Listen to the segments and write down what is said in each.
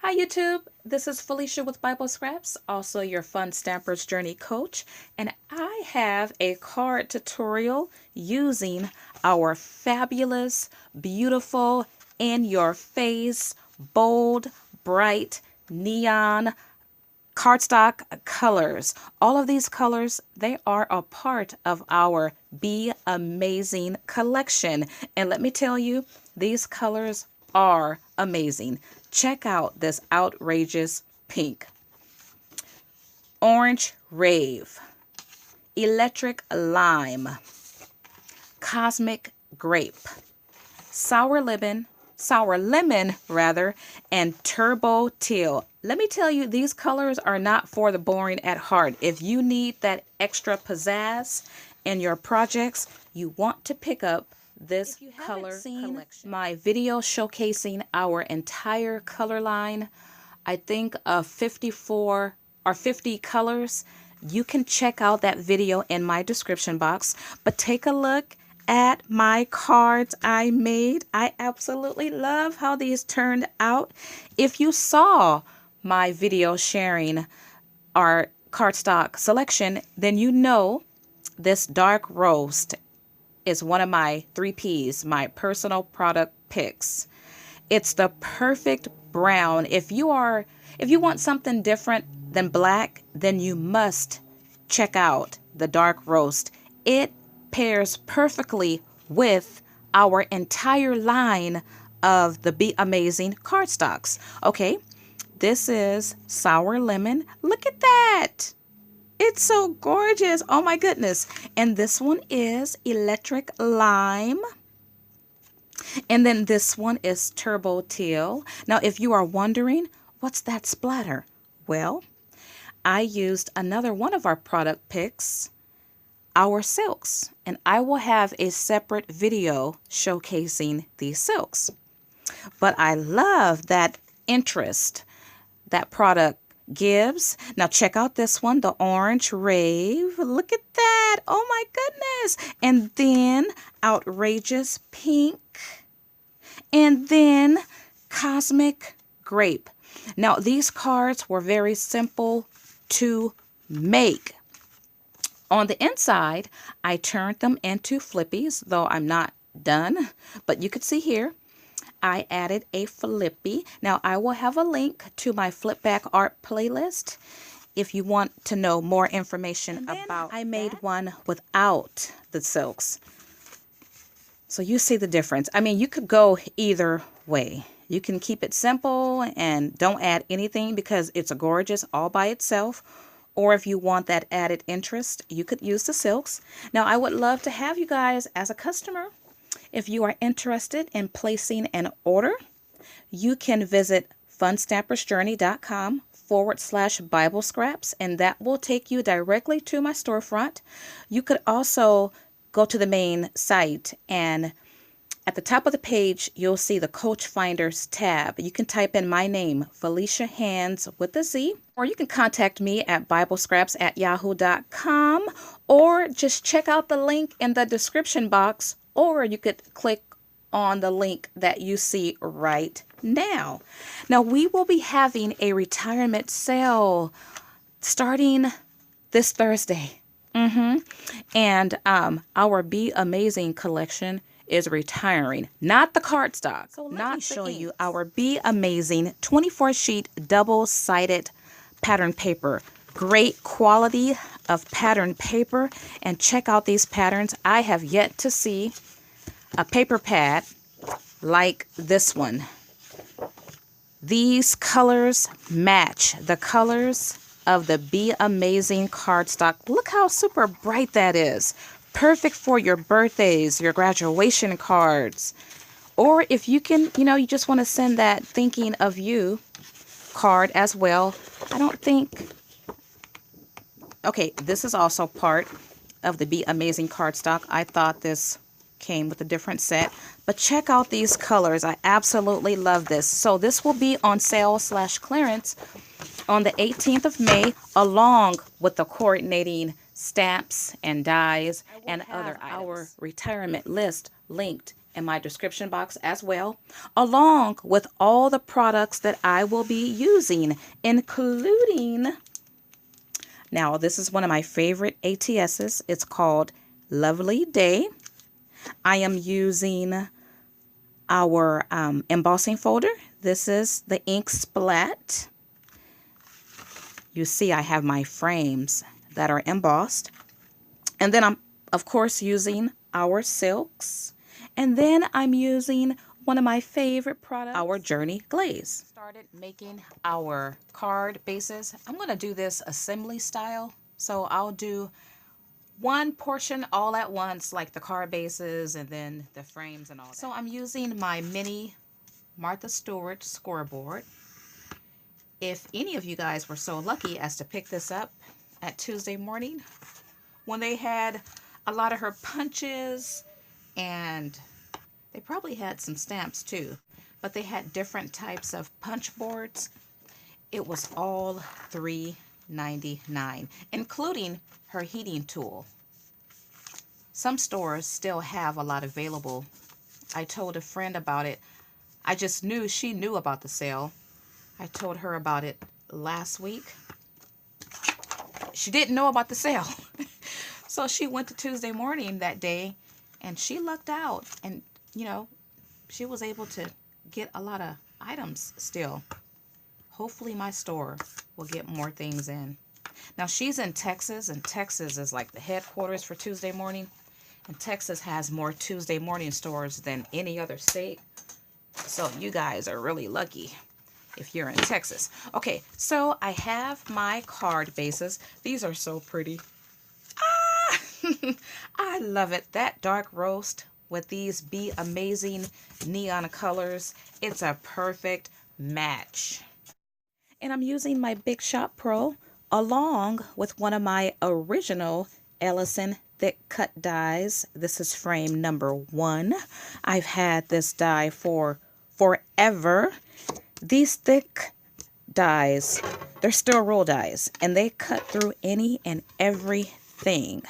Hi YouTube, this is Felicia with Bible Scraps, also your Fun Stampers Journey coach, and I have a card tutorial using our fabulous, beautiful, in-your-face, bold, bright, neon cardstock colors. All of these colors, they are a part of our Be Amazing collection. And let me tell you, these colors are amazing. Check out this outrageous pink, orange rave, electric lime, cosmic grape, sour lemon, and turbo teal. Let me tell you, these colors are not for the boring at heart. If you need that extra pizzazz in your projects, you want to pick up this color collection. My video showcasing our entire color line, I think of 54 or 50 colors. You can check out that video in my description box, but take a look at my cards I made. I absolutely love how these turned out. If you saw my video sharing our cardstock selection, then you know this dark roast is one of my 3Ps, my personal product picks. It's the perfect brown. If you want something different than black, then you must check out the dark roast. It pairs perfectly with our entire line of the Be Amazing cardstocks. Okay, this is sour lemon. Look at that. It's so gorgeous. Oh my goodness. And this one is electric lime. And then this one is turbo teal. Now, if you are wondering, what's that splatter? Well, I used another one of our product picks, our silks, and I will have a separate video showcasing these silks. But I love that interest that product gives. Now check out this one, the orange rave. Look at that. Oh my goodness. And then outrageous pink. And then cosmic grape. Now these cards were very simple to make. On the inside, I turned them into Flippies, though I'm not done. But you can see here, I added a Flippie. Now, I will have a link to my flip back art playlist if you want to know more information about I made one without the silks. So you see the difference. I mean, you could go either way. You can keep it simple and don't add anything because it's gorgeous all by itself. Or if you want that added interest, you could use the silks. Now, I would love to have you guys as a customer. If you are interested in placing an order, you can visit funstampersjourney.com/Bible Scraps, and that will take you directly to my storefront. You could also go to the main site, and at the top of the page, you'll see the Coach Finders tab. You can type in my name, Felicia Hands with a Z, or you can contact me at biblescraps@yahoo.com, or just check out the link in the description box, or you could click on the link that you see right now. Now, we will be having a retirement sale starting this Thursday. And our Be Amazing collection is retiring, not the cardstock. So let me show you our Be Amazing 24 sheet double-sided pattern paper. Great quality of pattern paper, and check out these patterns. I have yet to see a paper pad like this one. These colors match the colors of the Be Amazing cardstock. Look how super bright that is. Perfect for your birthdays, your graduation cards, or if you can, you just want to send that thinking of you card as well. I don't think, okay, this is also part of the Be Amazing cardstock. I thought this came with a different set, but check out these colors. I absolutely love this. So this will be on sale/clearance on the 18th of May, along with the coordinating stamps and dies and other items. Our retirement list linked in my description box as well, along with all the products that I will be using, including, now this is one of my favorite ATSs. It's called Lovely Day. I am using our embossing folder. This is the ink splat. You see I have my frames that are embossed. And then I'm, of course, using our silks. And then I'm using one of my favorite products, our Journey Glaze. Started making our card bases. I'm going to do this assembly style. So I'll do one portion all at once, like the card bases and then the frames and all that. So I'm using my mini Martha Stewart scoreboard. If any of you guys were so lucky as to pick this up at Tuesday morning, when they had a lot of her punches, and they probably had some stamps too, but they had different types of punch boards. It was all $3.99, including her heating tool. Some stores still have a lot available. I told a friend about it. I just knew she knew about the sale. I told her about it last week. She didn't know about the sale. So she went to Tuesday morning that day and she lucked out, and you know, she was able to get a lot of items still. Hopefully my store will get more things in. Now she's in Texas, and Texas is like the headquarters for Tuesday morning, and Texas has more Tuesday morning stores than any other state. So you guys are really lucky if you're in Texas. Okay, so I have my card bases. These are so pretty. Ah! I love it. That dark roast with these Be Amazing neon colors. It's a perfect match. And I'm using my Big Shot Pro along with one of my original Ellison thick cut dies. This is frame number 1. I've had this die for forever. These thick dies, they're still roll dies, and they cut through any and everything.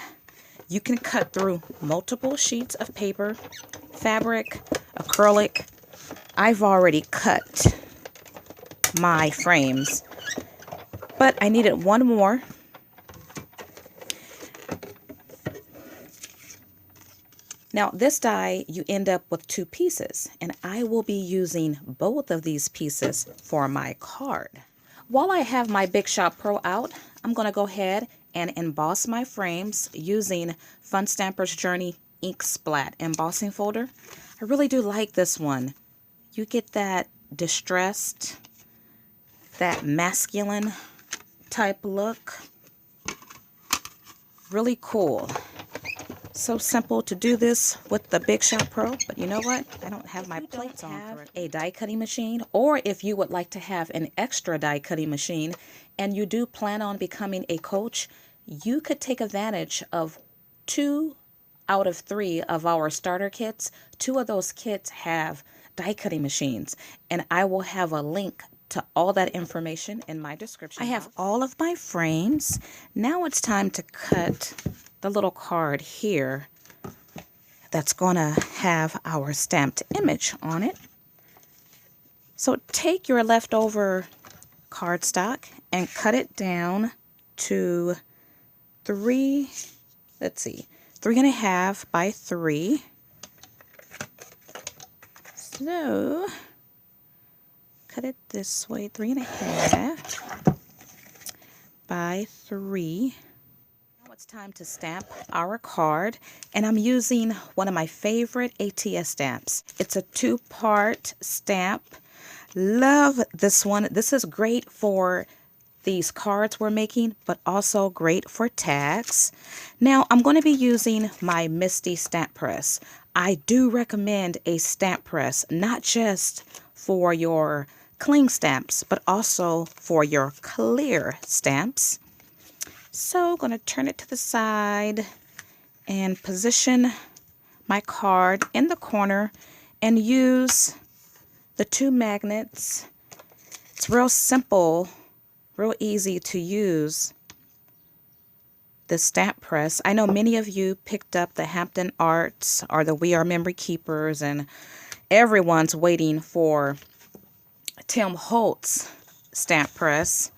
You can cut through multiple sheets of paper, fabric, acrylic. I've already cut my frames, but I needed one more. Now this die, you end up with 2 pieces, and I will be using both of these pieces for my card. While I have my Big Shot Pro out, I'm going to go ahead and emboss my frames using Fun Stampers Journey Ink Splat embossing folder. I really do like this one. You get that distressed, that masculine type look. Really cool. So simple to do this with the Big Shot Pro, but you know what? I don't have my plates on for it. A die cutting machine, or if you would like to have an extra die cutting machine and you do plan on becoming a coach, you could take advantage of 2 out of 3 of our starter kits. 2 of those kits have die cutting machines, and I will have a link to all that information in my description. I have all of my frames. Now it's time to cut the little card here that's gonna have our stamped image on it. So take your leftover cardstock and cut it down to 3.5 by 3. So cut it this way, 3.5 by 3. It's time to stamp our card, and I'm using one of my favorite ATS stamps. It's a 2-part stamp. Love this one. This is great for these cards we're making, but also great for tags. Now I'm going to be using my Misty stamp press. I do recommend a stamp press, not just for your cling stamps, but also for your clear stamps. So I'm going to turn it to the side and position my card in the corner and use the 2 magnets. It's real simple, real easy to use. this stamp press. I know many of you picked up the Hampton Arts or the We Are Memory Keepers, and everyone's waiting for Tim Holt's stamp press.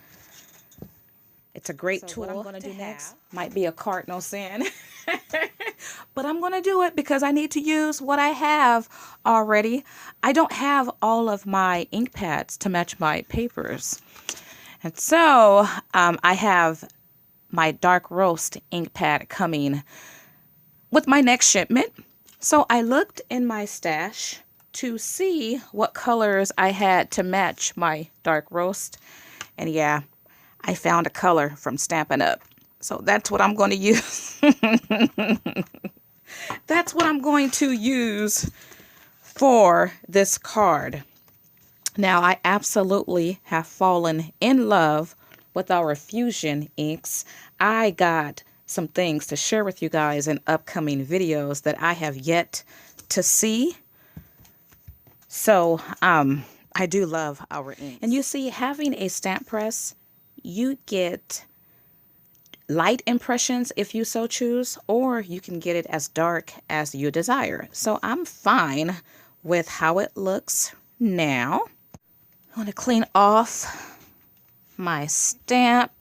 It's a great tool. What I'm going to do next might be a cardinal sin. But I'm going to do it because I need to use what I have already. I don't have all of my ink pads to match my papers. And so I have my dark roast ink pad coming with my next shipment. So I looked in my stash to see what colors I had to match my dark roast. And yeah, I found a color from Stampin' Up. So that's what I'm going to use. That's what I'm going to use for this card. Now, I absolutely have fallen in love with our Fusion inks. I got some things to share with you guys in upcoming videos that I have yet to see. So, I do love our inks. And you see, having a stamp press, you get light impressions if you so choose, or you can get it as dark as you desire. So I'm fine with how it looks now. I want to clean off my stamp.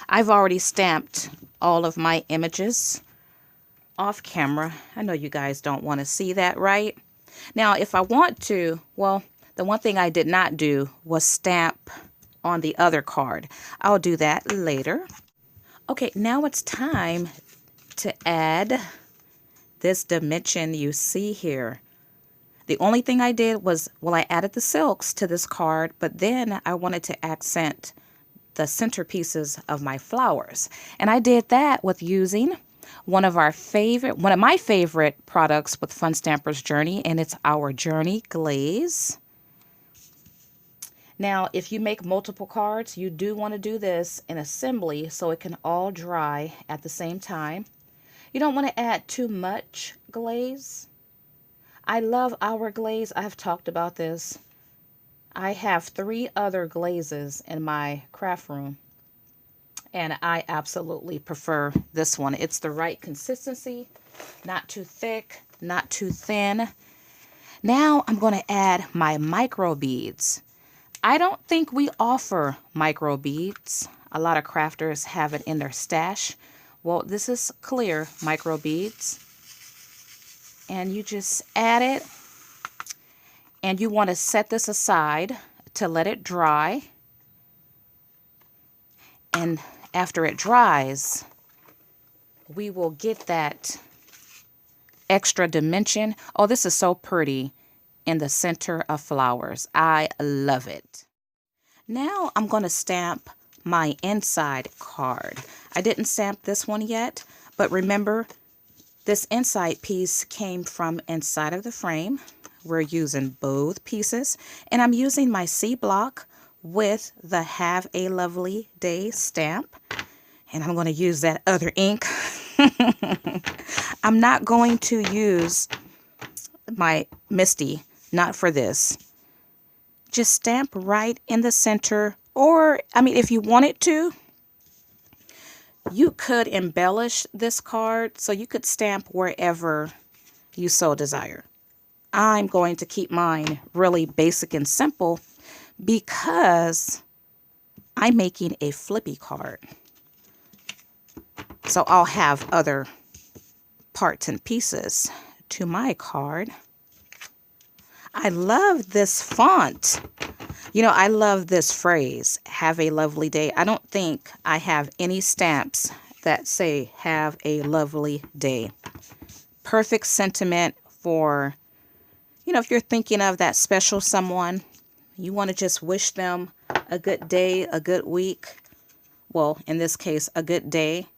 I've already stamped all of my images off camera. I know you guys don't want to see that, right? Now, if I want to, well, the one thing I did not do was stamp on the other card. I'll do that later. Okay, now it's time to add this dimension you see here. The only thing I did was, well, I added the silks to this card, but then I wanted to accent the centerpieces of my flowers. And I did that with using one of my favorite products with Fun Stamper's Journey, and it's our Journey Glaze. Now, if you make multiple cards, you do want to do this in assembly so it can all dry at the same time. You don't want to add too much glaze. I love our glaze. I've talked about this. I have 3 other glazes in my craft room, and I absolutely prefer this one. It's the right consistency, not too thick, not too thin. Now I'm going to add my micro beads. I don't think we offer micro beads. A lot of crafters have it in their stash. Well, this is clear micro beads. And you just add it. And you want to set this aside to let it dry. And after it dries, we will get that extra dimension. Oh, this is so pretty. In the center of flowers. I love it. Now I'm going to stamp my inside card. I didn't stamp this one yet, but remember, this inside piece came from inside of the frame. We're using both pieces, and I'm using my C block with the Have a Lovely Day stamp, and I'm going to use that other ink. I'm not going to use my Misty. Not for this. Just stamp right in the center, or, I mean, if you wanted to, you could embellish this card, so you could stamp wherever you so desire. I'm going to keep mine really basic and simple because I'm making a Flippie card. So I'll have other parts and pieces to my card. I love this font. You know, I love this phrase, have a lovely day. I don't think I have any stamps that say have a lovely day. Perfect sentiment for, you know, if you're thinking of that special someone, you want to just wish them a good day, a good week. Well, in this case, a good day.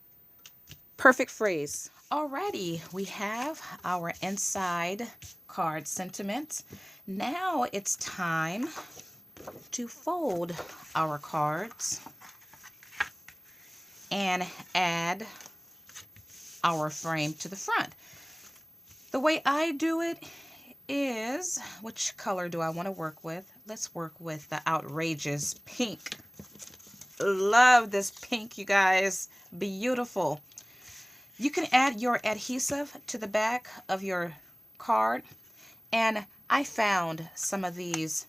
Perfect phrase. Alrighty, we have our inside card sentiment. Now it's time to fold our cards and add our frame to the front. The way I do it is, which color do I want to work with? Let's work with the outrageous pink. Love this pink, you guys. Beautiful. You can add your adhesive to the back of your card. And I found some of these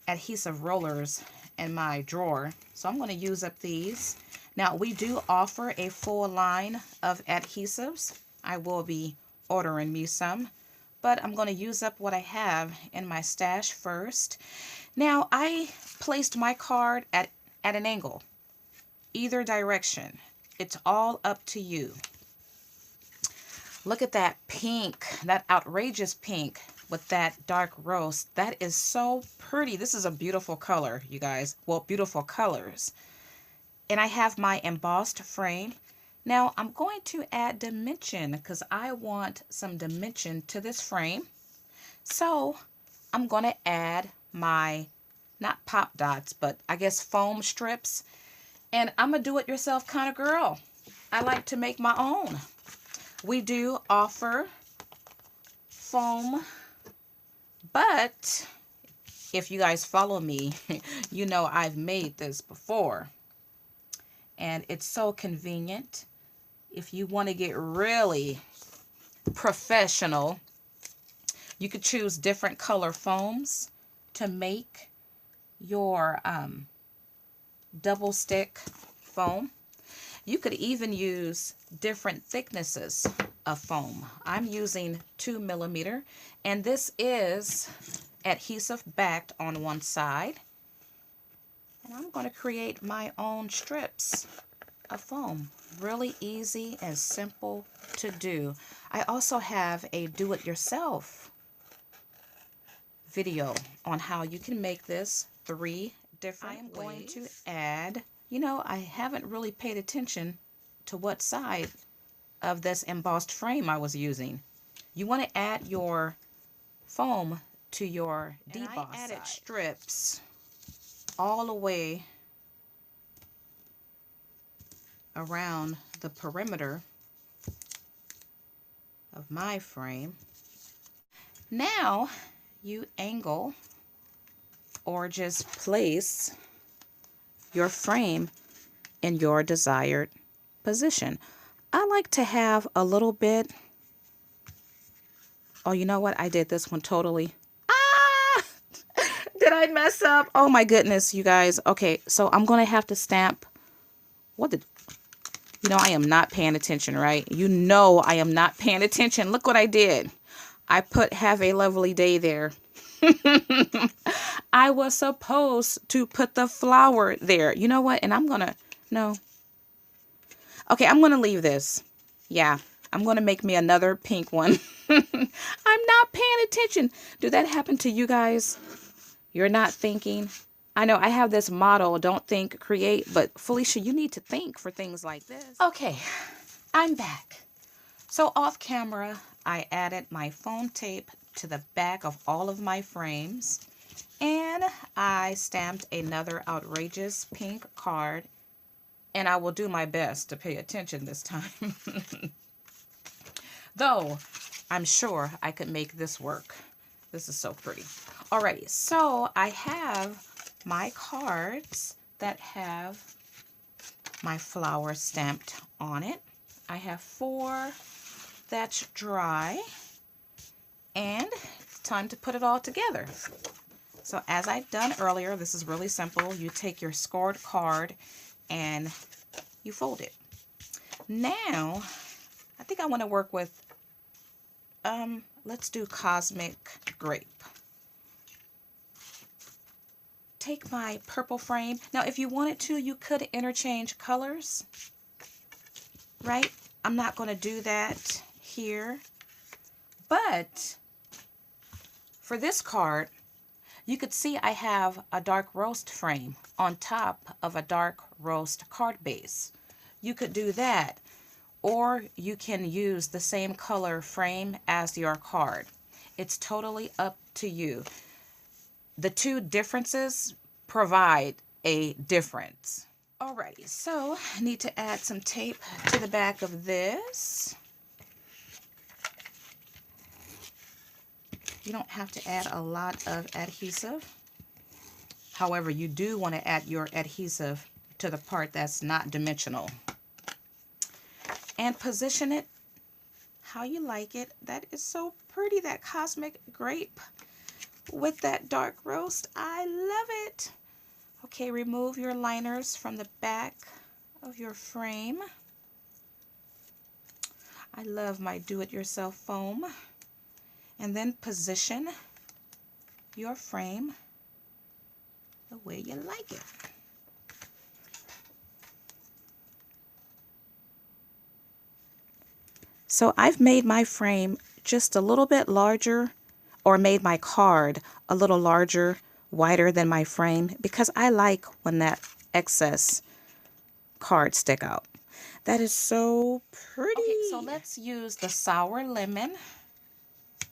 adhesive rollers in my drawer. So I'm going to use up these. Now, we do offer a full line of adhesives. I will be ordering me some, but I'm going to use up what I have in my stash first. Now, I placed my card at an angle, either direction. It's all up to you. Look at that pink, that outrageous pink with that dark roast. That is so pretty. This is a beautiful color, you guys. Well, beautiful colors. And I have my embossed frame. Now, I'm going to add dimension because I want some dimension to this frame. So, I'm going to add my, not pop dots, but I guess foam strips. And I'm a do-it-yourself kind of girl. I like to make my own. We do offer foam, but if you guys follow me, you know I've made this before. And it's so convenient. If you want to get really professional, you could choose different color foams to make your double stick foam. You could even use different thicknesses of foam. I'm using 2 millimeter, and this is adhesive backed on one side. And I'm going to create my own strips of foam. Really easy and simple to do. I also have a do-it-yourself video on how you can make this 3 different ways. I'm going to add, you know, I haven't really paid attention to what side of this embossed frame I was using. You want to add your foam to your deboss. I added strips all the way around the perimeter of my frame. Now you angle or just place your frame in your desired position. I like to have a little bit. Oh, you know what? I did this one totally. Ah! Did I mess up? Oh my goodness, you guys. Okay, so I'm going to have to stamp. What did... You know, I am not paying attention, right? You know I am not paying attention. Look what I did. I put "have a lovely day" there. I was supposed to put the flower there. You know what? And I'm going to... No. Okay, I'm going to leave this. Yeah, I'm going to make me another pink one. I'm not paying attention. Did that happen to you guys? You're not thinking? I know I have this motto, don't think, create, but Felicia, you need to think for things like this. Okay, I'm back. So off camera, I added my foam tape to the back of all of my frames, and I stamped another outrageous pink card, and I will do my best to pay attention this time. Though, I'm sure I could make this work. This is so pretty. Alrighty, so I have my cards that have my flower stamped on it. I have 4 that's dry, and it's time to put it all together. So as I've done earlier, this is really simple. You take your scored card and you fold it. Now, I think I want to work with, let's do Cosmic Grape. Take my purple frame. Now, if you wanted to, you could interchange colors, right? I'm not going to do that here. But for this card, you could see I have a dark roast frame on top of a dark roast card base. You could do that, or you can use the same color frame as your card. It's totally up to you. The two differences provide a difference. Alrighty, so I need to add some tape to the back of this. You don't have to add a lot of adhesive. However, you do want to add your adhesive to the part that's not dimensional. and position it how you like it. That is so pretty, that cosmic grape with that dark roast. I love it. Okay, remove your liners from the back of your frame. I love my do-it-yourself foam. And then position your frame the way you like it. So I've made my frame just a little bit larger, or made my card a little larger, wider than my frame, because I like when that excess cards stick out. That is so pretty. Okay, so let's use the sour lemon.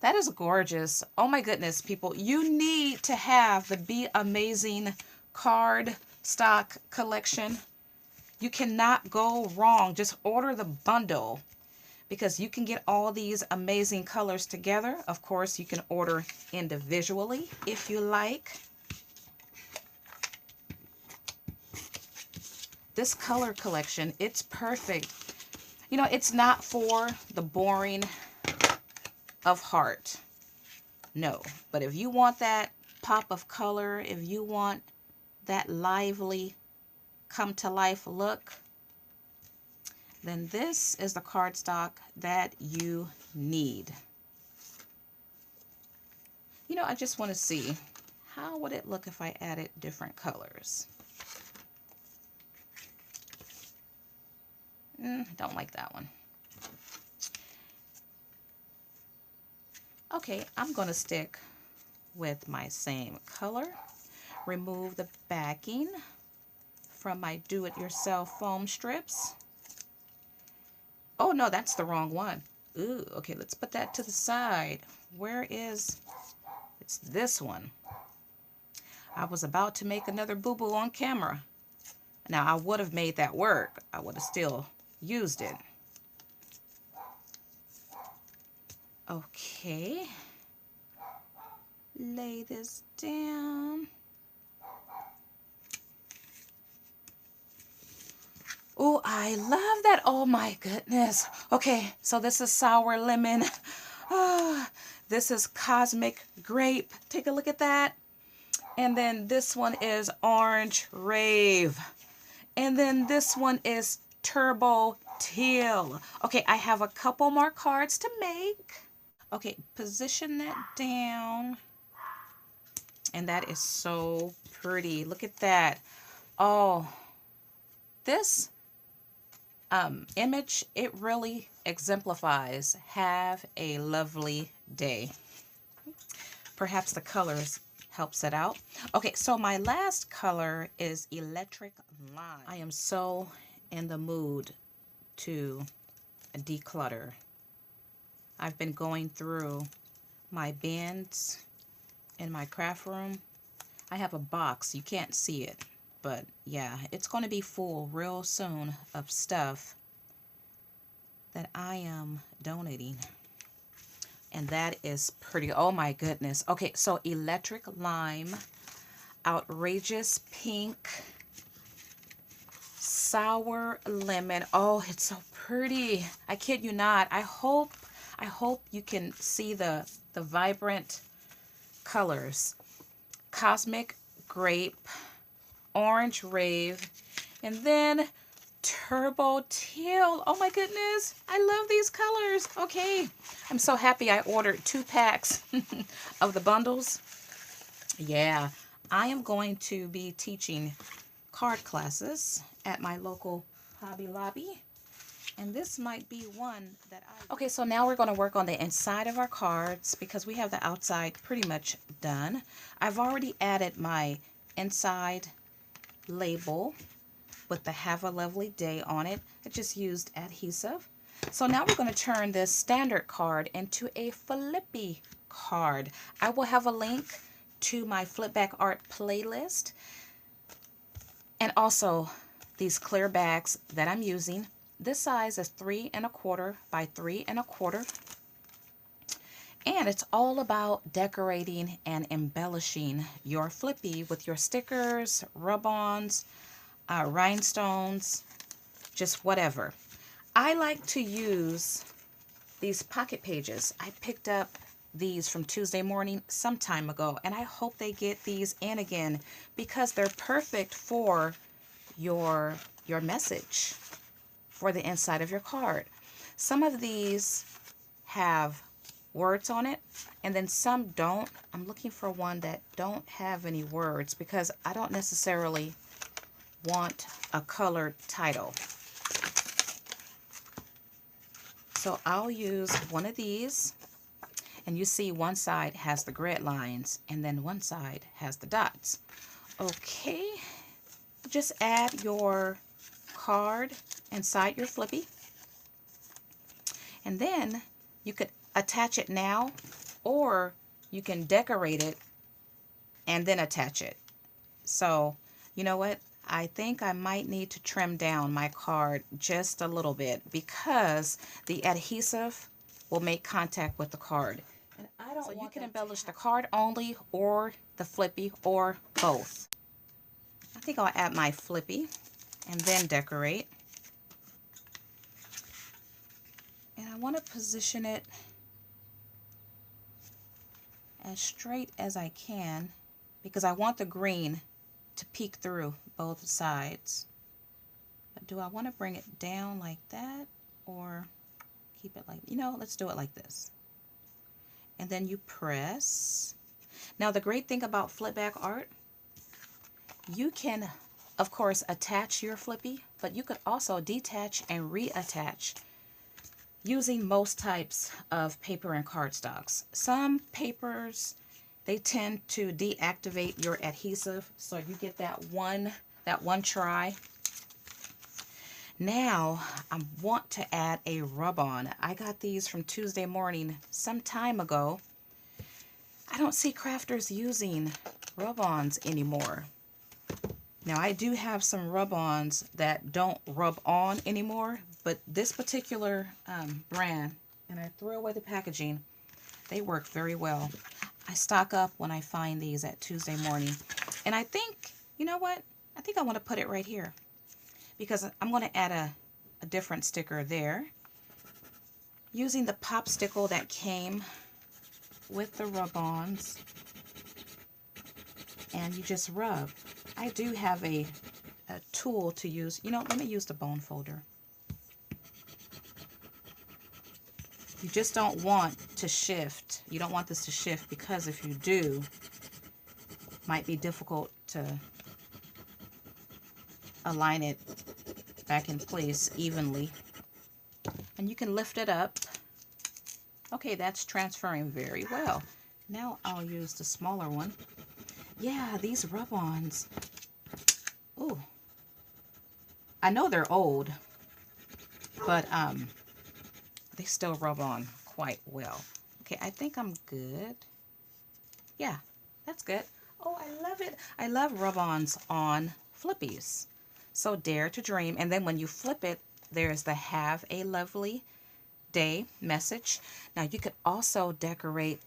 That is gorgeous. Oh my goodness, people. You need to have the Be Amazing Cardstock collection. You cannot go wrong. Just order the bundle because you can get all these amazing colors together. Of course, you can order individually if you like. This color collection, it's perfect. You know, it's not for the boring of heart. No, but if you want that pop of color, if you want that lively come to life look, then this is the cardstock that you need. You know, I just want to see how would it look if I added different colors. Don't like that one. Okay, I'm going to stick with my same color. Remove the backing from my do-it-yourself foam strips. Oh no, that's the wrong one. Ooh, okay, let's put that to the side. Where is, it's this one. I was about to make another boo-boo on camera. Now, I would have made that work. I would have still used it. Okay. Lay this down. Oh, I love that. Oh my goodness. Okay, so this is sour lemon. Oh, this is cosmic grape. Take a look at that. And then this one is orange rave. And then this one is turbo teal. Okay, I have a couple more cards to make. Okay, position that down. And that is so pretty. Look at that. Oh, this image, it really exemplifies have a lovely day. Perhaps the colors helps it out. Okay, so my last color is electric lime. I am so in the mood to declutter. I've been going through my bins in my craft room. I have a box, you can't see it, but yeah, it's going to be full real soon of stuff that I am donating. And that is pretty. Oh my goodness. Okay, so electric lime, outrageous pink, sour lemon. Oh, it's so pretty. I kid you not. I hope you can see the vibrant colors. Cosmic grape, orange rave, and then turbo teal. Oh my goodness, I love these colors. Okay, I'm so happy I ordered 2 packs of the bundles. Yeah, I am going to be teaching card classes at my local Hobby Lobby, and this might be one that I... Okay, so now we're going to work on the inside of our cards because we have the outside pretty much done. I've already added my inside label with the Have a Lovely Day on it. I just used adhesive. So now we're going to turn this standard card into a Flippie card. I will have a link to my flip back art playlist and also these clear bags that I'm using. This size is 3 1/4 by 3 1/4. And it's all about decorating and embellishing your Flippie with your stickers, rub-ons, rhinestones, just whatever. I like to use these pocket pages. I picked up these from Tuesday Morning some time ago, and I hope they get these in again because they're perfect for your message for the inside of your card. Some of these have words on it, and then some don't. I'm looking for one that don't have any words because I don't necessarily want a colored title. So I'll use one of these, and you see one side has the grid lines and then one side has the dots. Okay, just add your card inside your Flippie, and then you could attach it now, or you can decorate it and then attach it. So you know what, I think I might need to trim down my card just a little bit because the adhesive will make contact with the card. And I don't want you can embellish the card only or the Flippie or both. I think I'll add my Flippie and then decorate. And I want to position it as straight as I can because I want the green to peek through both sides. But do I want to bring it down like that or keep it like, let's do it like this. And then you press. Now the great thing about flip back art, you can of course attach your Flippie, but you could also detach and reattach using most types of paper and cardstocks. Some papers, they tend to deactivate your adhesive, so you get that one try. Now I want to add a rub-on. I got these from Tuesday Morning some time ago. I don't see crafters using rub-ons anymore. Now I do have some rub-ons that don't rub on anymore, but this particular brand, and I threw away the packaging, they work very well. I stock up when I find these at Tuesday Morning. And I think, you know what? I think I want to put it right here because I'm going to add a different sticker there. Using the popsicle that came with the rub-ons. And you just rub. I do have a tool to use. Let me use the bone folder. You just don't want to shift. You don't want this to shift because if you do, it might be difficult to align it back in place evenly. And you can lift it up. Okay, that's transferring very well. Now I'll use the smaller one. Yeah, these rub-ons. Ooh. I know they're old, but they still rub on quite well. Okay, I think I'm good. Yeah, that's good. Oh, I love it. I love rub-ons on Flippies. So dare to dream. And then when you flip it, there's the have a lovely day message. Now you could also decorate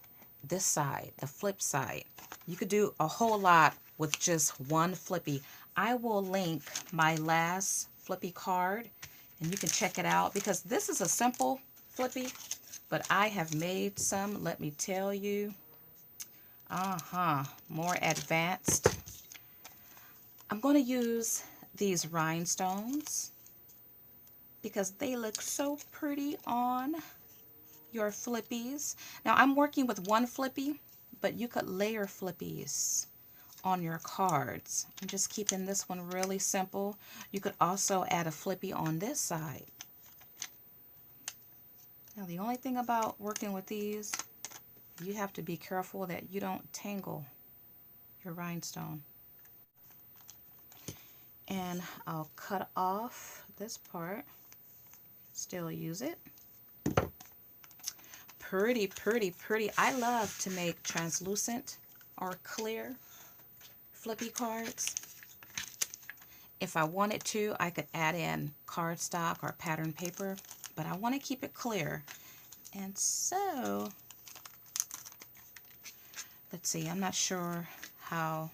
this side, the flip side. You could do a whole lot with just one Flippie. I will link my last Flippie card and you can check it out because this is a simple Flippie, but I have made some, let me tell you, more advanced. I'm going to use these rhinestones because they look so pretty on your Flippies. Now I'm working with one Flippie, but you could layer Flippies on your cards. I'm just keeping this one really simple. You could also add a Flippie on this side. Now the only thing about working with these, you have to be careful that you don't tangle your rhinestone. And I'll cut off this part, still use it. Pretty, pretty, pretty. I love to make translucent or clear Flippie cards. If I wanted to, I could add in cardstock or pattern paper, but I want to keep it clear. And so, let's see, I'm not sure how,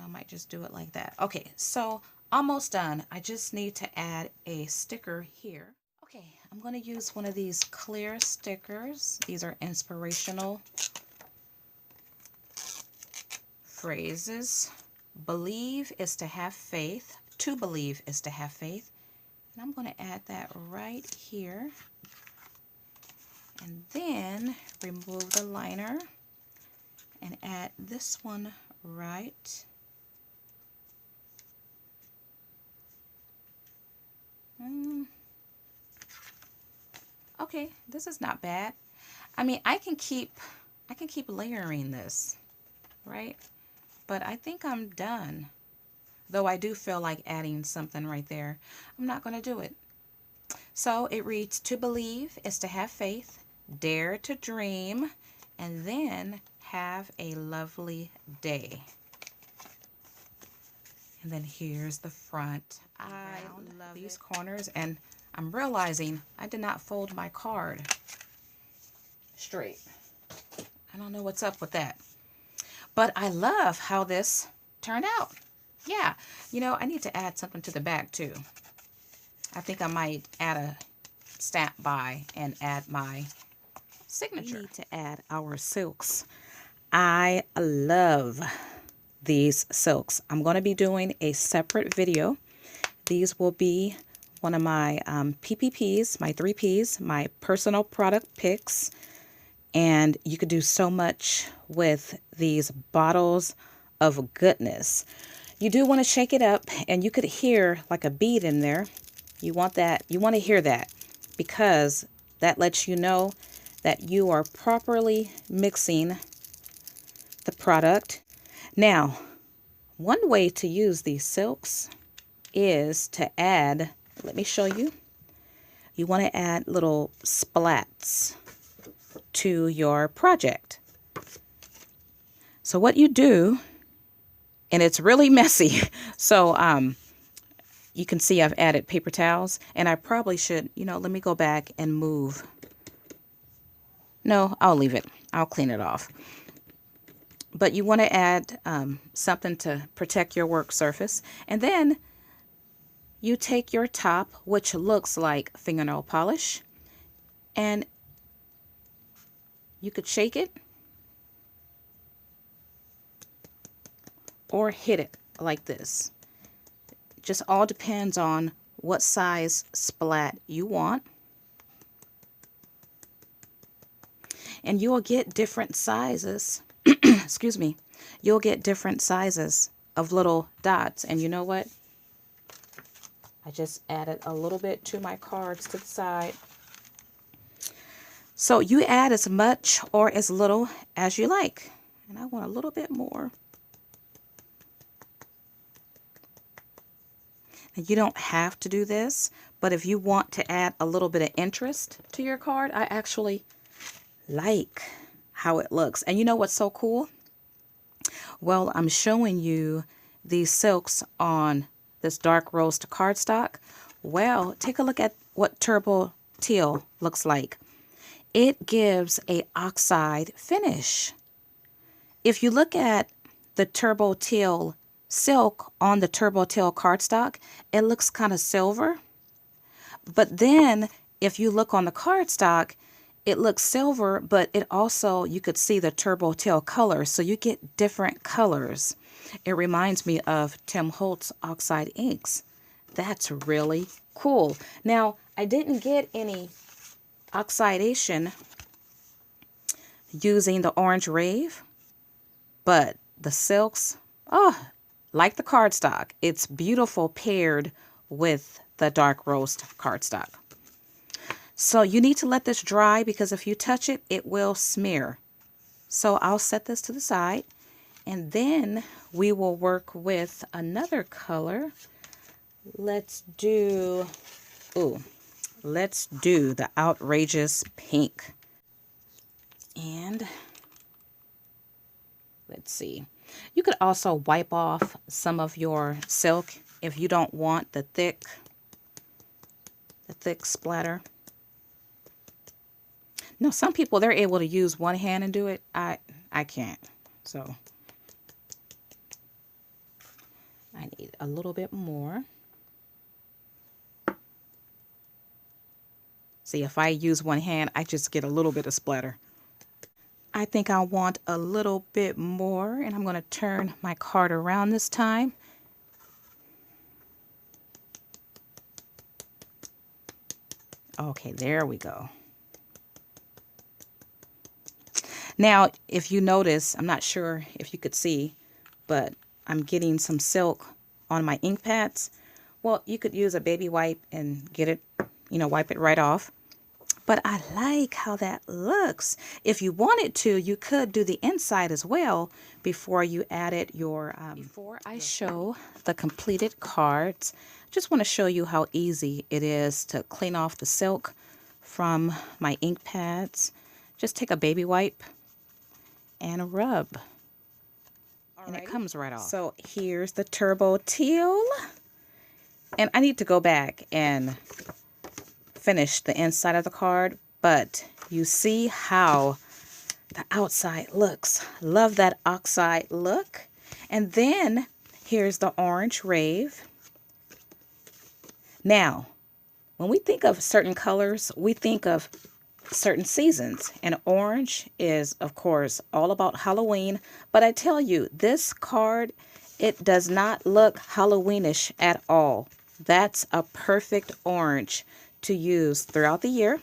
I might just do it like that. Okay, so almost done. I just need to add a sticker here. Okay, I'm going to use one of these clear stickers. These are inspirational phrases. Believe is to have faith. To believe is to have faith. And I'm going to add that right here. And then remove the liner and add this one right. Okay, this is not bad. I mean, I can keep layering this, right? But I think I'm done. Though I do feel like adding something right there. I'm not going to do it. So it reads, to believe is to have faith, dare to dream, and then have a lovely day. And then here's the front. I love these corners, and I'm realizing I did not fold my card straight. I don't know what's up with that. But I love how this turned out. Yeah, you know, I need to add something to the back too. I think I might add a stamp by and add my signature. We need to add our silks. I love these silks. I'm going to be doing a separate video. These will be one of my PPPs, my 3Ps, my personal product picks. And you could do so much with these bottles of goodness. You do want to shake it up, and you could hear like a bead in there. You want that, you want to hear that, because that lets you know that you are properly mixing the product. Now, one way to use these silks is to add, let me show you. You want to add little splats to your project. So what you do, and it's really messy, so you can see I've added paper towels, and I probably should, you know, let me go back and move. No, I'll leave it. I'll clean it off. But you want to add something to protect your work surface, and then you take your top, which looks like fingernail polish, and you could shake it or hit it like this. Just all depends on what size splat you want. And you'll get different sizes. Excuse me. You'll get different sizes of little dots. And you know what? I just added a little bit to my cards to the side. So you add as much or as little as you like. And I want a little bit more. And you don't have to do this, but if you want to add a little bit of interest to your card, I actually like how it looks. And you know what's so cool? Well, I'm showing you these silks on this dark rose to cardstock. Well, take a look at what Turbo Teal looks like. It gives a oxide finish. If you look at the Turbo Teal silk on the Turbo Teal cardstock, it looks kind of silver. But then if you look on the cardstock, it looks silver, but it also, you could see the Turbo Teal color. So you get different colors. It reminds me of Tim Holtz oxide inks. That's really cool. Now, I didn't get any oxidation using the orange Rave, but the silks, oh, like the cardstock, it's beautiful paired with the dark rose cardstock. So you need to let this dry, because if you touch it, it will smear. So I'll set this to the side, and then we will work with another color. Let's do the outrageous pink. And let's see. You could also wipe off some of your silk if you don't want the thick splatter. No, some people, they're able to use one hand and do it. I can't. So I need a little bit more. See, if I use one hand, I just get a little bit of splatter. I think I want a little bit more, and I'm going to turn my card around this time. Okay, there we go. Now, if you notice, I'm not sure if you could see, but I'm getting some silk on my ink pads. Well, you could use a baby wipe and get it, wipe it right off. But I like how that looks. If you wanted to, you could do the inside as well before you added your... Before I show the completed cards, I just want to show you how easy it is to clean off the silk from my ink pads. Just take a baby wipe and a rub. And it comes right off. So here's the Turbo Teal. And I need to go back and finish the inside of the card, but you see how the outside looks. Love that oxide look. And then here's the orange Rave. Now, when we think of certain colors, we think of certain seasons, and orange is, of course, all about Halloween. But I tell you, this card, it does not look Halloweenish at all. That's a perfect orange to use throughout the year.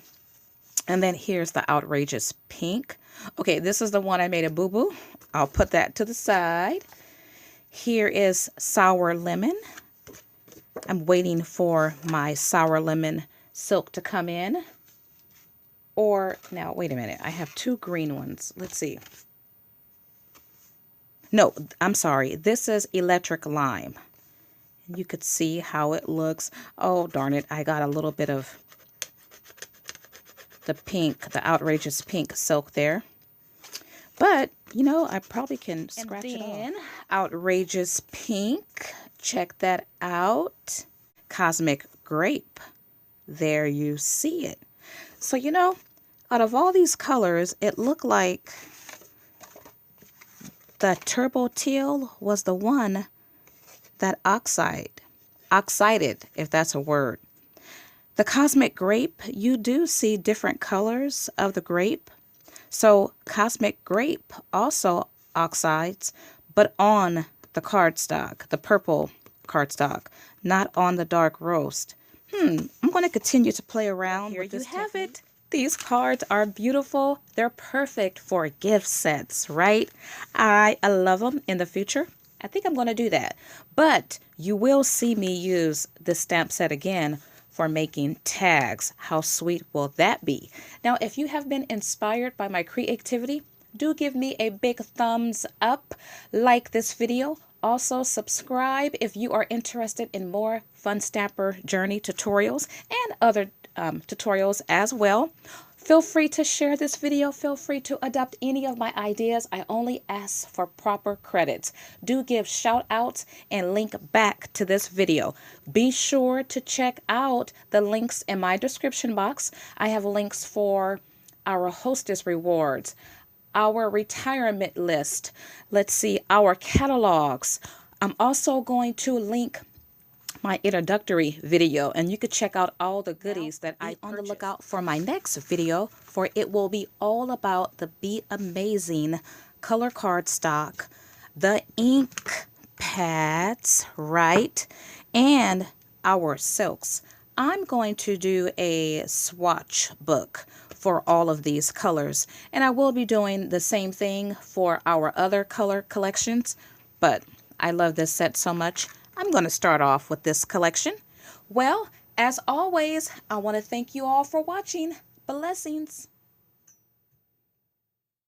And then here's the outrageous pink. Okay, this is the one I made a boo-boo. I'll put that to the side. Here is sour lemon. I'm waiting for my sour lemon silk to come in. Or, now, wait a minute. I have two green ones. Let's see. No, I'm sorry. This is electric lime. You could see how it looks. Oh, darn it. I got a little bit of the pink, the outrageous pink silk there. But, I probably can scratch it off. Outrageous pink. Check that out. Cosmic Grape. There you see it. So, out of all these colors, it looked like the Turbo Teal was the one that oxided, if that's a word. The Cosmic Grape, you do see different colors of the grape. So Cosmic Grape also oxides, but on the cardstock, the purple cardstock, not on the dark roast. I'm going to continue to play around with this. Here you have it. These cards are beautiful. They're perfect for gift sets, right? I love them in the future. I think I'm going to do that. But you will see me use this stamp set again for making tags. How sweet will that be? Now, if you have been inspired by my creativity, do give me a big thumbs up, like this video. Also, subscribe if you are interested in more Fun Stamper Journey tutorials and other tutorials as well. Feel free to share this video. Feel free to adopt any of my ideas. I only ask for proper credits. Do give shout outs and link back to this video. Be sure to check out the links in my description box. I have links for our hostess rewards, our retirement list. Let's see, our catalogs. I'm also going to link my introductory video, and you could check out all the goodies that I purchased. On the lookout for my next video, for it will be all about the Be Amazing color cardstock, the ink pads, right, and our silks. I'm going to do a swatch book for all of these colors, and I will be doing the same thing for our other color collections, but I love this set so much. I'm going to start off with this collection. Well, as always, I want to thank you all for watching. Blessings.